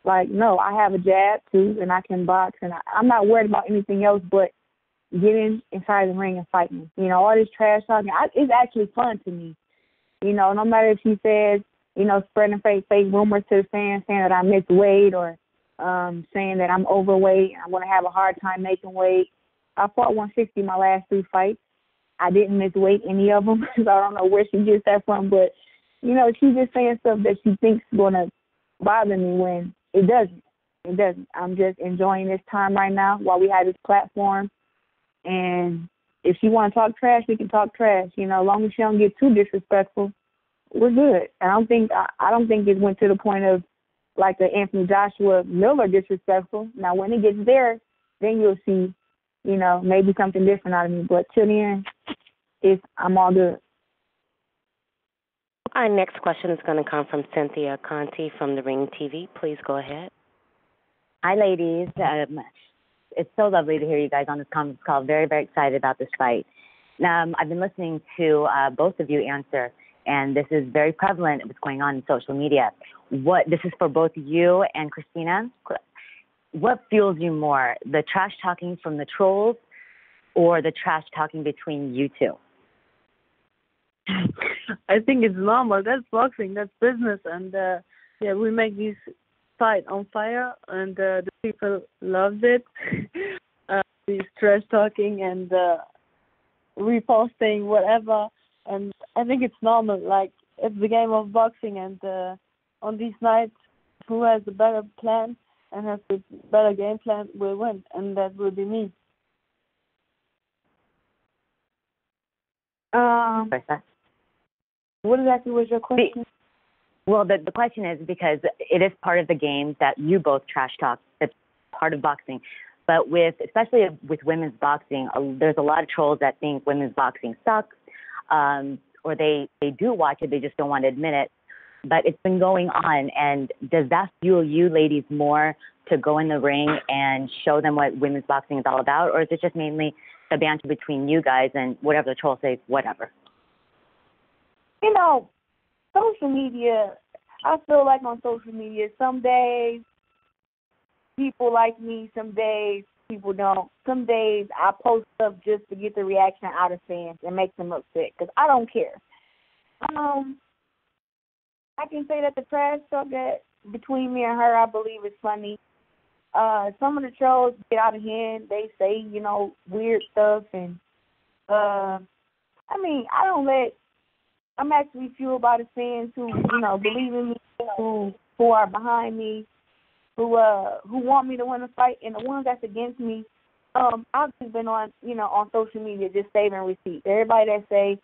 [SPEAKER 11] Like, no, I have a jab too, and I can box, and I'm not worried about anything else but getting inside the ring and fighting. You know, all this trash talking, it's actually fun to me. You know, no matter if she says, spreading fake rumors to the fans, saying that I missed weight or saying that I'm overweight, I'm going to have a hard time making weight. I fought 160 my last 3 fights. I didn't miss weight any of them, so I don't know where she gets that from. But, she's just saying stuff that she thinks is going to bother me when it doesn't. It doesn't. I'm just enjoying this time right now while we have this platform. And if she want to talk trash, we can talk trash. As long as she don't get too disrespectful, we're good. I don't think it went to the point of like the Anthony Joshua Miller disrespectful. Now, when it gets there, then you'll see, maybe something different out of me. But till then, I'm all good.
[SPEAKER 1] Our next question is going to come from Cynthia Conti from the Ring TV. Please go ahead.
[SPEAKER 17] Hi, ladies. It's so lovely to hear you guys on this conference call. Very, very excited about this fight. I've been listening to both of you answer, and this is very prevalent what's going on in social media. This is for both you and Christina. What fuels you more, the trash talking from the trolls or the trash talking between you two?
[SPEAKER 12] I think it's normal. That's boxing. That's business. And, we make these fight on fire, and the people loved it. These trash talking and reposting, whatever. And I think it's normal. Like, it's the game of boxing, and on these nights, who has the better plan and has the better game plan will win, and that will be me.
[SPEAKER 11] What exactly was your question?
[SPEAKER 17] Well, the question is because it is part of the game that you both trash talk. It's part of boxing. But especially with women's boxing, there's a lot of trolls that think women's boxing sucks, or they do watch it, they just don't want to admit it. But it's been going on, and does that fuel you ladies more to go in the ring and show them what women's boxing is all about, or is it just mainly the banter between you guys and whatever the trolls say, whatever?
[SPEAKER 11] Social media, I feel like on social media, some days people like me, some days people don't. Some days I post stuff just to get the reaction out of fans and make them upset because I don't care. I can say that the trash talk that between me and her, I believe is funny. Some of the trolls get out of hand. They say, weird stuff. And, I'm actually fueled by the fans who, believe in me, who are behind me, who want me to win the fight. And the ones that's against me, I've just been on social media just saving receipts. Everybody that say,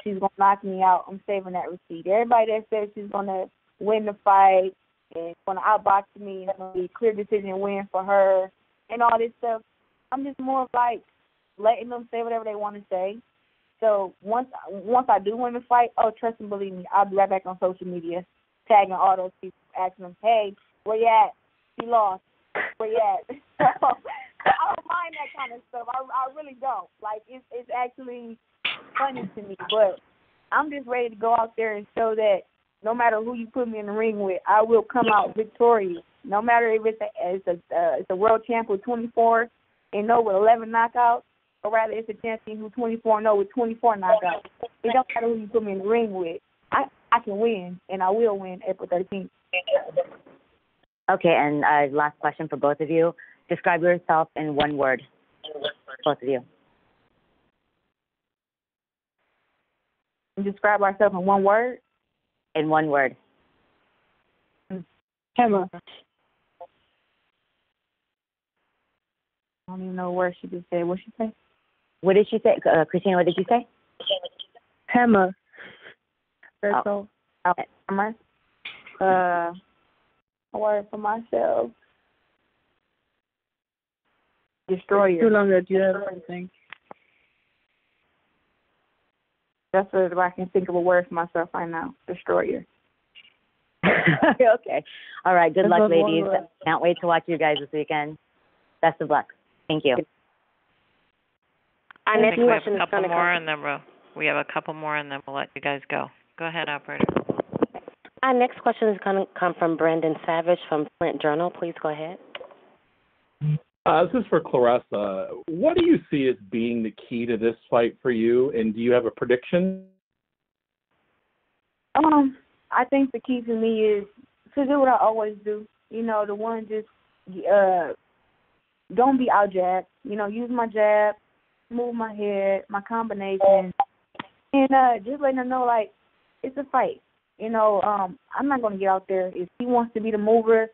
[SPEAKER 11] she's going to knock me out, I'm saving that receipt. Everybody that says she's going to win the fight and going to outbox me and it's going to be a clear decision win for her and all this stuff, I'm just more like letting them say whatever they want to say. So once I do win the fight, trust and believe me, I'll be right back on social media, tagging all those people, asking them, hey, where you at? She lost. Where you at? So, I don't mind that kind of stuff. I really don't. Like, it's actually funny to me. But I'm just ready to go out there and show that no matter who you put me in the ring with, I will come out victorious. No matter if it's a world champ with 24-0 with 11 knockouts, or rather it's a champion who's 24-0 with 24 knockouts. It don't matter who you put me in the ring with. I can win, and I will win April 13th.
[SPEAKER 17] Okay, and last question for both of you. Describe yourself in one word, both of you.
[SPEAKER 11] Describe ourselves in one word?
[SPEAKER 17] In one word.
[SPEAKER 11] Hammer. I don't even know where she just said. What she say?
[SPEAKER 17] What did she say? Christina, what did you say?
[SPEAKER 12] Hammer. That's all.
[SPEAKER 11] Hammer. A word for myself. Destroyer.
[SPEAKER 12] Too long that you have everything.
[SPEAKER 11] That's what I can think of a word for myself right now. Destroyer.
[SPEAKER 17] Okay. All right. Good luck, ladies. Can't wait to watch you guys this weekend. Best of luck. Thank you.
[SPEAKER 2] I think we have a couple more, and then we have a couple more, and then we'll let you guys go. Go ahead, operator.
[SPEAKER 1] Our next question is going to come from Brendan Savage from Flint Journal. Please go ahead.
[SPEAKER 18] This is for Claressa. What do you see as being the key to this fight for you, and do you have a prediction?
[SPEAKER 11] I think the key to me is to do what I always do. You know, the one just don't be out jab. You know, use my jab, move my head, my combination, and just letting them know, like, it's a fight. You know, I'm not going to get out there. If she wants to be the mover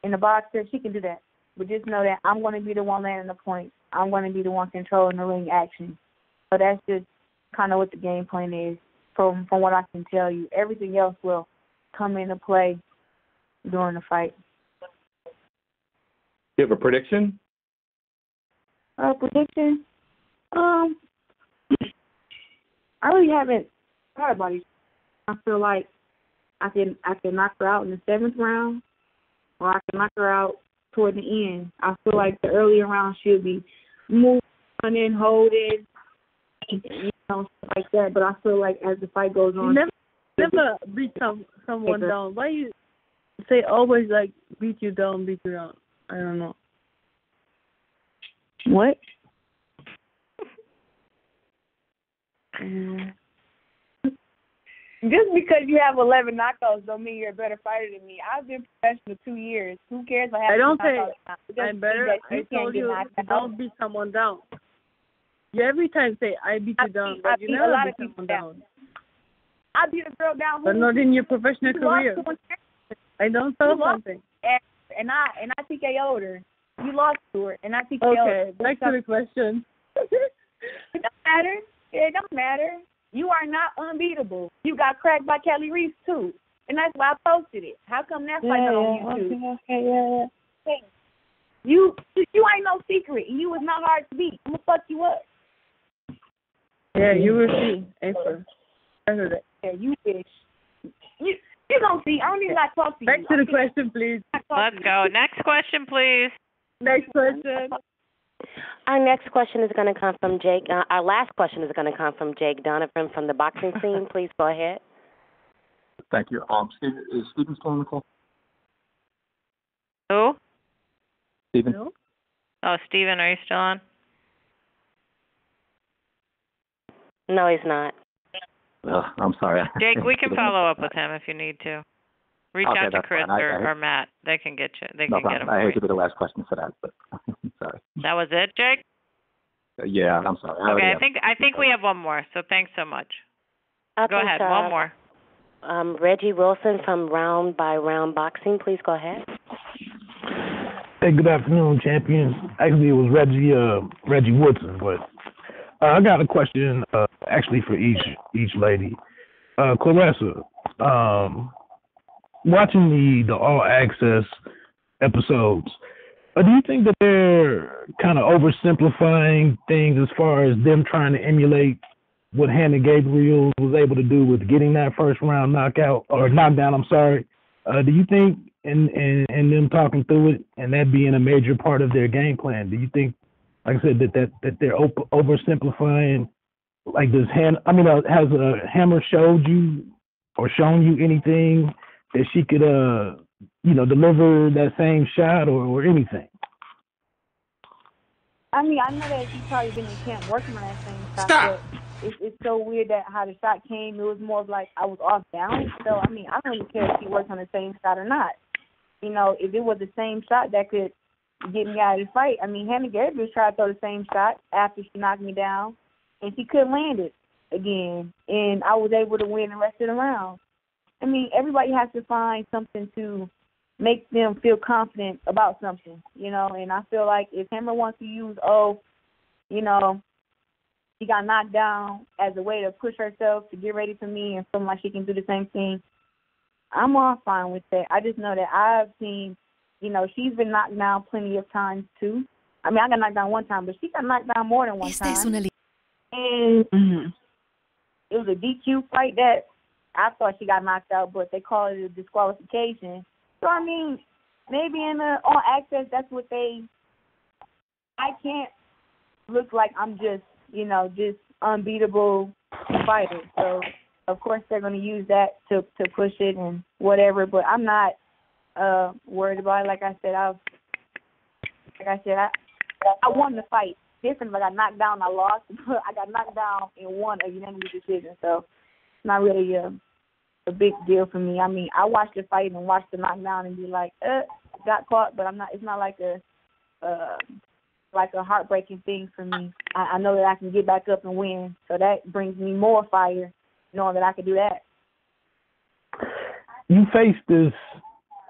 [SPEAKER 11] and the boxer, she can do that. But just know that I'm going to be the one landing the point. I'm going to be the one controlling the ring action. So that's just kind of what the game plan is from what I can tell you. Everything else will come into play during the fight.
[SPEAKER 18] Do you have a prediction?
[SPEAKER 11] Prediction? I really haven't thought about it. I feel like I can knock her out in the 7th round, or I can knock her out toward the end. I feel like the earlier round she'll be moving and holding, you know, stuff like that. But I feel like as the fight goes on,
[SPEAKER 12] never beat someone down. Why you say always like beat you down? I don't know.
[SPEAKER 11] What? Just because you have 11 knockouts don't mean you're a better fighter than me. I've been professional 2 years. Who cares? I don't say
[SPEAKER 12] I'm better. I told you don't beat someone down. You every time say I beat you down, but you never beat someone down.
[SPEAKER 11] I beat a girl down,
[SPEAKER 12] but not in your professional career. I don't tell something.
[SPEAKER 11] And I TKO'd her. You lost to her, and I TKO'd her.
[SPEAKER 12] Okay, back to the question.
[SPEAKER 11] It don't matter. It don't matter. You are not unbeatable. You got cracked by Kelly Reese too, and that's why I posted it. How come that's not on YouTube?
[SPEAKER 12] Okay.
[SPEAKER 11] Hey, you ain't no secret, and you was not hard to beat. I'm gonna fuck you up.
[SPEAKER 12] Yeah, you will see. April.
[SPEAKER 11] Yeah, you wish. You gonna see. I don't even like to talk to you.
[SPEAKER 12] Back to the question, please.
[SPEAKER 2] Let's go. Next question, please.
[SPEAKER 12] Next question.
[SPEAKER 1] Our next question is going to come from Jake. Our last question is going to come from Jake Donovan from the boxing scene. Please go ahead.
[SPEAKER 14] Thank you. Is Steven still on the call?
[SPEAKER 2] Who?
[SPEAKER 14] Steven?
[SPEAKER 2] No? Oh, Steven, are you still on?
[SPEAKER 1] No, he's not.
[SPEAKER 14] I'm sorry.
[SPEAKER 2] Jake, we can follow up with him if you need to. Reach out to Chris or Matt. They can get you. They can get him.
[SPEAKER 14] I hate to be the last question for that, but sorry.
[SPEAKER 2] That was it, Jake?
[SPEAKER 14] Yeah, I'm sorry.
[SPEAKER 2] Okay, I think we have one more. So thanks so much.
[SPEAKER 1] Okay,
[SPEAKER 2] go ahead.
[SPEAKER 1] So,
[SPEAKER 2] one more.
[SPEAKER 1] Reggie Wilson from Round by Round Boxing. Please go ahead.
[SPEAKER 19] Hey, good afternoon, champions. Actually, it was Reggie Woodson, but I got a question actually for each lady. Claressa, watching the All Access episodes, do you think that they're kind of oversimplifying things as far as them trying to emulate what Hannah Gabriel was able to do with getting that first round knockdown? Do you think in them talking through it and that being a major part of their game plan, do you think, like I said, that they're oversimplifying? Like, has Hammer showed you or shown you anything that she could, deliver that same shot or anything?
[SPEAKER 11] I mean, I know that she's probably been in camp working on that same shot, but it's so weird that how the shot came. It was more of like I was off balance. So, I mean, I don't really care if she worked on the same shot or not. You know, if it was the same shot that could get me out of the fight. I mean, Hannah Gabriel tried to throw the same shot after she knocked me down, and she couldn't land it again, and I was able to win the rest of the round. I mean, everybody has to find something to make them feel confident about something, you know. And I feel like if Hammer wants to use, you know, she got knocked down as a way to push herself to get ready for me and feel like she can do the same thing, I'm all fine with that. I just know that I've seen, you know, she's been knocked down plenty of times too. I mean, I got knocked down one time, but she got knocked down more than one time. And it was a DQ fight that I thought she got knocked out, but they call it a disqualification. So, I mean, maybe on Access, that's what I can't look like I'm just, you know, just unbeatable fighter. So, of course, they're going to use that to push it and whatever, but I'm not worried about it. Like I said, I won the fight. Different, but I got knocked down, I lost. But I got knocked down and won a unanimous decision, so it's not really a big deal for me. I mean, I watched the fight and watched the knockdown and be like, got caught, but I'm not. It's not like a heartbreaking thing for me. I know that I can get back up and win, so that brings me more fire, knowing that I can do that.
[SPEAKER 19] You faced this,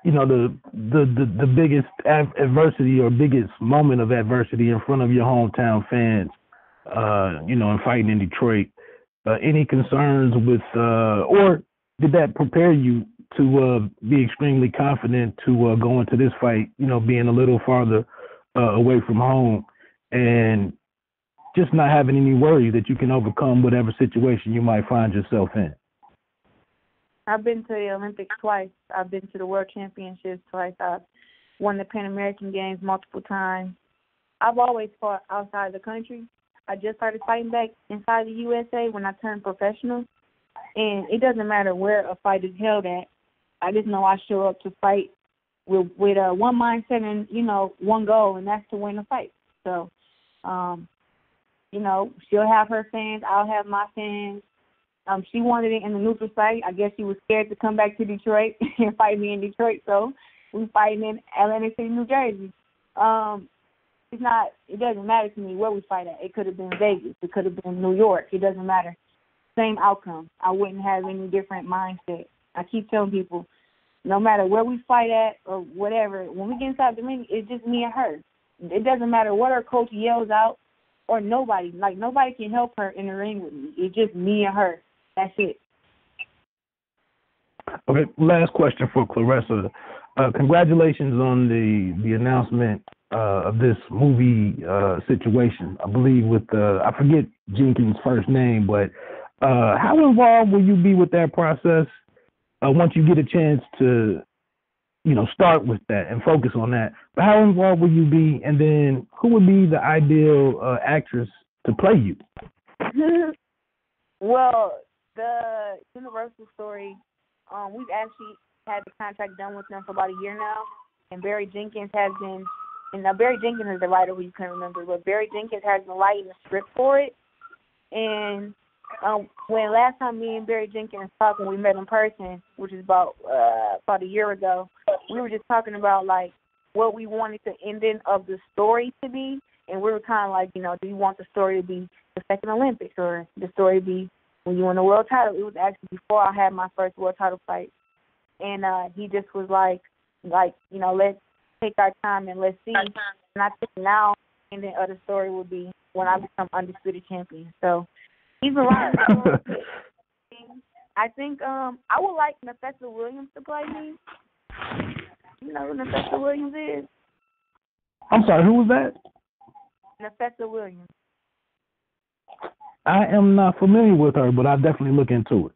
[SPEAKER 19] you know, the biggest adversity or biggest moment of adversity in front of your hometown fans, you know, in fighting in Detroit. Any concerns with, or did that prepare you to be extremely confident to go into this fight, you know, being a little farther away from home and just not having any worry that you can overcome whatever situation you might find yourself in?
[SPEAKER 11] I've been to the Olympics twice. I've been to the World Championships twice. I've won the Pan American Games multiple times. I've always fought outside the country. I just started fighting back inside the USA when I turned professional. And it doesn't matter where a fight is held at. I just know I show up to fight with one mindset and, you know, one goal, and that's to win the fight. So, you know, she'll have her fans. I'll have my fans. She wanted it in the neutral site. I guess she was scared to come back to Detroit and fight me in Detroit, so we fighting in Atlantic City, New Jersey. It doesn't matter to me where we fight at. It could have been Vegas. It could have been New York. It doesn't matter. Same outcome. I wouldn't have any different mindset. I keep telling people, no matter where we fight at or whatever, when we get inside the ring, it's just me and her. It doesn't matter what her coach yells out or nobody. Like, nobody can help her in the ring with me. It's just me and her. That's it.
[SPEAKER 19] Okay, last question for Claressa. Congratulations on the announcement of this movie situation. I believe with I forget Jenkins' first name, but how involved will you be with that process once you get a chance to, you know, start with that and focus on that? But how involved will you be, and then who would be the ideal actress to play you?
[SPEAKER 11] Well, the Universal story, we've actually had the contract done with them for about a year now, and Barry Jenkins has been, and now Barry Jenkins is the writer who you can remember, but Barry Jenkins has been writing the script for it. And when last time me and Barry Jenkins talked when we met in person, which is about a year ago, we were just talking about like what we wanted the ending of the story to be, and we were kind of like, you know, do you want the story to be the second Olympics or the story be when you won the world title? It was actually before I had my first world title fight, and he just was like, you know, let's take our time and let's see. And I think now the ending of the story will be when I become undisputed champion. So he's been writing the story. I think I would like Nafessa Williams to play me. You know who Nafessa Williams is?
[SPEAKER 19] I'm sorry, who was that?
[SPEAKER 11] Nafessa Williams.
[SPEAKER 19] I am not familiar with her, but I'll definitely look into it.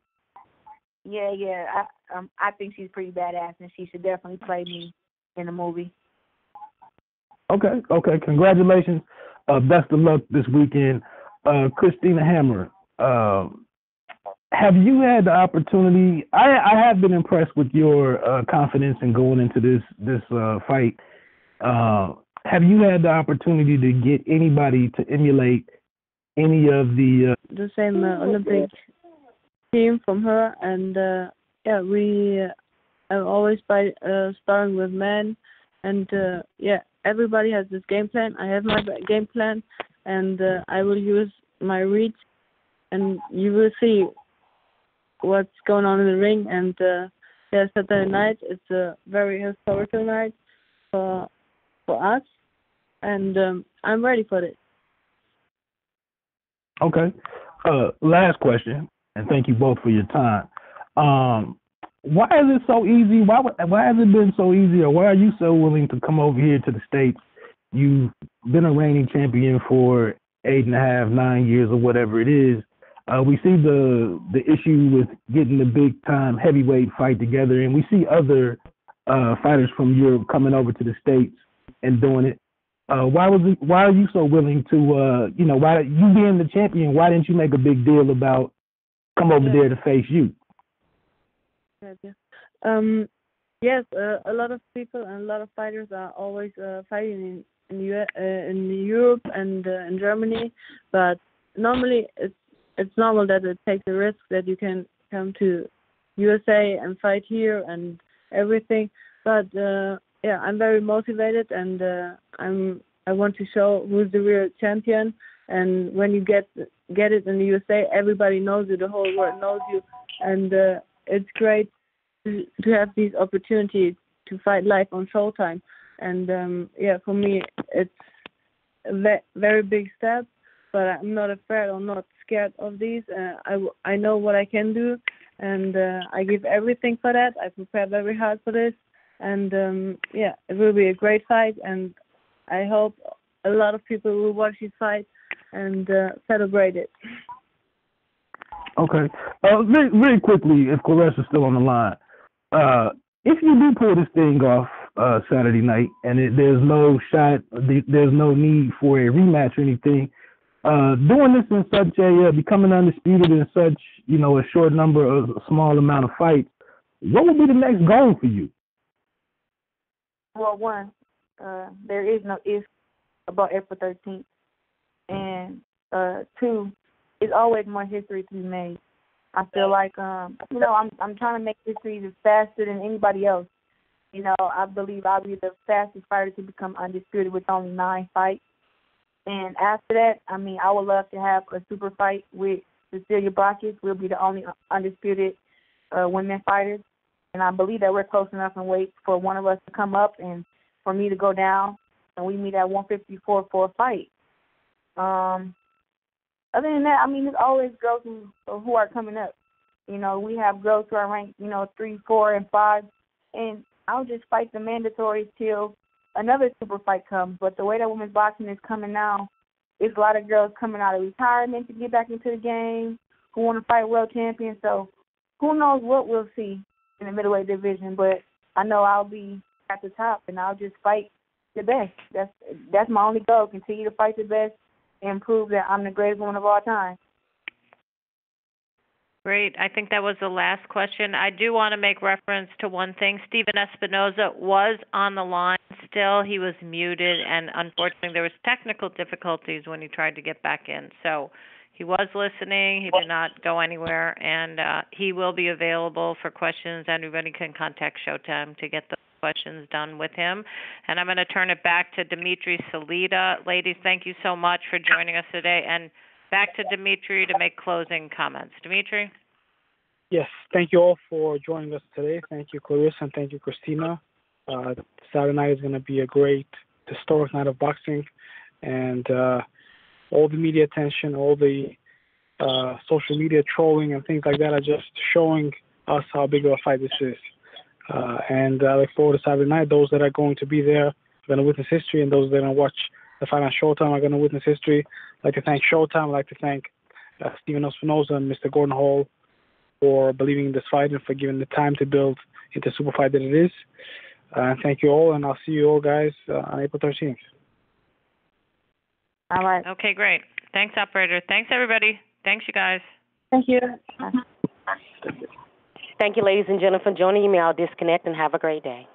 [SPEAKER 11] Yeah. I think she's pretty badass, and she should definitely play me in the movie.
[SPEAKER 19] Okay. Congratulations. Best of luck this weekend. Christina Hammer, have you had the opportunity? I have been impressed with your confidence in going into this fight. Have you had the opportunity to get anybody to emulate any of the
[SPEAKER 12] same Olympic team from her, and we have always starting with men, and everybody has this game plan. I have my game plan, and I will use my reach, and you will see what's going on in the ring, and Saturday night. It's a very historical night for us, and I'm ready for it.
[SPEAKER 19] Okay. Last question, and thank you both for your time. Why is it so easy? Why has it been so easy, or why are you so willing to come over here to the States? You've been a reigning champion for 8.5, 9 years, or whatever it is. We see the issue with getting the big time heavyweight fight together, and we see other fighters from Europe coming over to the States and doing it. Why are you so willing to why you being the champion? Why didn't you make a big deal about come over there to face you?
[SPEAKER 12] Yes, a lot of people and a lot of fighters are always fighting in Europe and in Germany, but normally it's normal that it takes a risk that you can come to USA and fight here and everything. But I'm very motivated, and I want to show who's the real champion. And when you get it in the USA, everybody knows you, the whole world knows you, and it's great to have these opportunities to fight live on Showtime. And for me, it's a very big step, but I'm not afraid or not scared of these. I know what I can do, and I give everything for that. I prepare very hard for this, and it will be a great fight, and I hope a lot of people will watch this fight and celebrate it.
[SPEAKER 19] Okay. Very quickly, if Claressa is still on the line, if you do pull this thing off Saturday night, and there's no shot, there's no need for a rematch or anything, doing this in such becoming undisputed in such, a short number of a small amount of fights, what would be the next goal for you?
[SPEAKER 11] Well, one, there is no if about April 13th. And two, it's always more history to be made. I feel like, I'm trying to make history faster than anybody else. I believe I'll be the fastest fighter to become undisputed with only 9 fights. And after that, I would love to have a super fight with Cecilia Bacchus. We'll be the only undisputed women fighters. And I believe that we're close enough in weight for one of us to come up and for me to go down, and we meet at 154 for a fight. Other than that, there's always girls who are coming up. We have girls who are ranked, 3, 4, and 5, and I'll just fight the mandatories till another super fight comes. But the way that women's boxing is coming now, it's a lot of girls coming out of retirement to get back into the game who want to fight world champions. So who knows what we'll see in the middleweight division. But I know I'll be at the top, and I'll just fight the best. That's my only goal, continue to fight the best and prove that I'm the greatest woman of all time.
[SPEAKER 2] Great. I think that was the last question. I do want to make reference to one thing. Steven Espinoza was on the line still. He was muted, and unfortunately there was technical difficulties when he tried to get back in. So he was listening. He did not go anywhere, and he will be available for questions. Everybody can contact Showtime to get the questions done with him. And I'm going to turn it back to Dimitri Salita. Ladies, thank you so much for joining us today. And back to Dimitri to make closing comments. Dimitri?
[SPEAKER 4] Yes, thank you all for joining us today. Thank you, Claressa, and thank you, Christina. Saturday night is going to be a great historic night of boxing, and all the media attention, all the social media trolling and things like that are just showing us how big of a fight this is. And I look forward to Saturday night. Those that are going to be there are going to witness history, and those that are going to watch the fight on Showtime are going to witness history. I'd like to thank Showtime. I'd like to thank Steven Espinoza and Mr. Gordon Hall for believing in this fight and for giving the time to build into the super fight that it is. Thank you all, and I'll see you all guys on April 13th.
[SPEAKER 11] All right.
[SPEAKER 2] Okay, great. Thanks, operator. Thanks, everybody. Thanks, you guys.
[SPEAKER 11] Thank you.
[SPEAKER 1] Thank you, ladies and gentlemen, for joining me. I'll disconnect and have a great day.